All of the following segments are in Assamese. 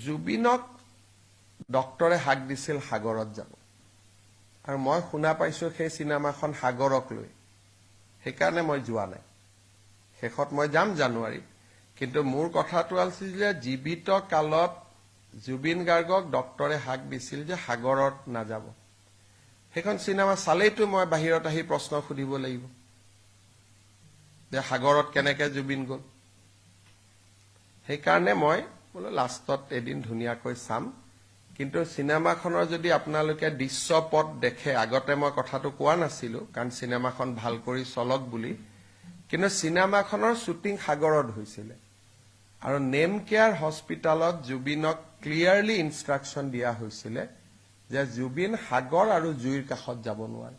জুবিনক ডক্টৰে হাক দিছিল সাগৰত যাব আৰু মই শুনা পাইছো সেই চিনেমাখন সাগৰক লৈ সেইকাৰণে মই যোৱা নাই শেষত মই যাম জানুৱাৰী কিন্তু মোৰ কথাটো আছিল যে জীৱিত কালত জুবিন গাৰ্গক ডক্টৰে হাক দিছিল যে সাগৰত নাযাব সেইখন চিনেমা চালেইতো মই বাহিৰত আহি প্ৰশ্ন সুধিব লাগিব যে সাগৰত কেনেকৈ জুবিন গ'ল সেইকাৰণে মই বোলো লাষ্টত এদিন ধুনীয়াকৈ চাম কিন্তু চিনেমাখনৰ যদি আপোনালোকে দৃশ্যপট দেখে আগতে মই কথাটো কোৱা নাছিলো কাৰণ চিনেমাখন ভাল কৰি চলক বুলি কিন্তু চিনেমাখনৰ শ্বুটিং সাগৰত হৈছিল আৰু নেম কেয়াৰ হস্পিটালত জুবিনক ক্লিয়াৰলি ইনষ্ট্ৰাকচন দিয়া হৈছিল যে জুবিন সাগৰ আৰু জুইৰ কাষত যাব নোৱাৰে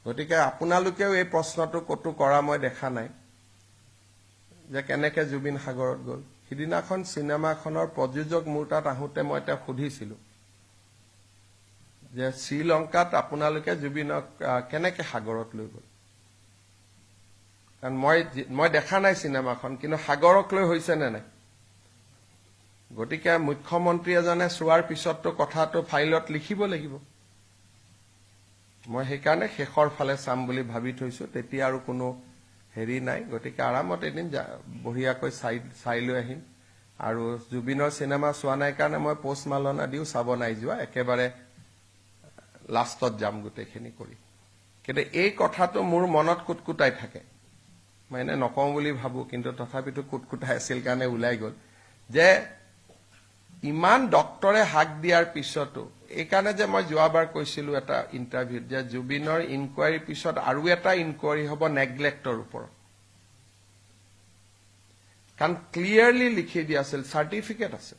গতিকে আপোনালোকেও এই প্ৰশ্নটো কতো কৰা মই দেখা নাই যে কেনেকৈ জুবিন সাগৰত গ'ল সিদিনাখন চিনেমাখনৰ প্ৰযোজক মোৰ তাত আহোঁতে মই তেওঁক সুধিছিলো যে শ্ৰীলংকাত আপোনালোকে জুবিনক কেনেকৈ সাগৰত লৈ গ'ল কাৰণ মই দেখা নাই চিনেমাখন কিন্তু সাগৰক লৈ হৈছে নে নাই গতিকে মুখ্যমন্ত্ৰী এজনে চোৱাৰ পিছততো কথাটো ফাইলত লিখিব লাগিব মই সেইকাৰণে শেষৰ ফালে চাম বুলি ভাবি থৈছো তেতিয়া আৰু কোনো হেৰি নাই গতিকে আৰামত এদিন বঢ়িয়াকৈ চাই লৈ আহিম আৰু জুবিনৰ চিনেমা চোৱা নাই কাৰণে মই পোষ্ট মালনা দিও চাব নাই যোৱা একেবাৰে লাষ্টত যাম গোটেইখিনি কৰি কিন্তু এই কথাটো মোৰ মনত কুটকুটাই থাকে মই এনে নকওঁ বুলি ভাবো কিন্তু তথাপিতো কুটকুটাই আছিল কাৰণে ওলাই গ'ল যে ইমান ডক্টৰে হাক দিয়াৰ পিছতো এইকাৰণে যে মই যোৱাবাৰ কৈছিলো এটা ইণ্টাৰভিউত যে জুবিনৰ ইনকুৱাৰীৰ পিছত আৰু এটা ইনকুৱাৰী হ'ব নেগলেক্টৰ ওপৰত কাৰণ ক্লিয়াৰলি লিখি দিয়া আছিল চাৰ্টিফিকেট আছে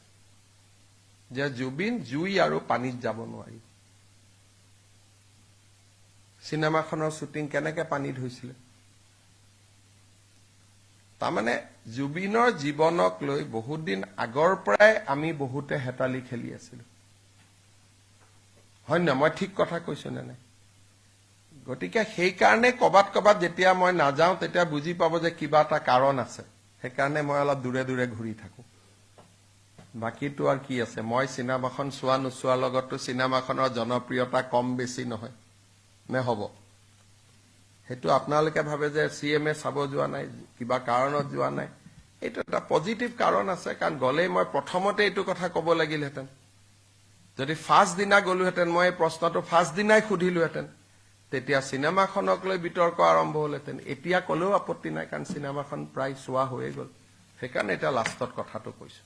যে জুবিন জুই আৰু পানীত যাব নোৱাৰি চিনেমাখনৰ শ্বুটিং কেনেকৈ পানীত হৈছিলে তাৰমানে জুবিনৰ জীৱনক লৈ বহুত দিন আগৰ পৰাই আমি বহুতে হেতালি খেলি আছিলো হয় না মই ঠিক কথা কৈছো নে নাই গতিকে সেইকাৰণে কবাত যেতিয়া মই নাযাওঁ তেতিয়া বুজি পাব যে কিবা এটা কাৰণ আছে সেইকাৰণে মই অলপ দূৰে দূৰে ঘূৰি থাকো বাকিটো আৰু কি আছে মই চিনেমাখন চোৱা নোচোৱাৰ লগতো চিনেমাখনৰ জনপ্ৰিয়তা কম বেছি নহয় নে হ'ব সেইটো আপোনালোকে ভাবে যে সিএমএ চাব যোৱা নাই কিবা কাৰণত যোৱা নাই এইটো এটা পজিটিভ কাৰণ আছে কাৰণ গ'লেই মই প্ৰথমতে এইটো কথা ক'ব লাগিলহেঁতেন যদি ফাৰ্ষ্ট দিনা গ'লোহেঁতেন মই এই প্ৰশ্নটো ফাৰ্ষ্ট দিনাই সুধিলোহেঁতেন তেতিয়া চিনেমাখনক লৈ বিতৰ্ক আৰম্ভ হ'লহেঁতেন এতিয়া ক'লেও আপত্তি নাই কাৰণ চিনেমাখন প্ৰায় চোৱা হৈয়ে গ'ল সেইকাৰণে এতিয়া লাষ্টত কথাটো কৈছো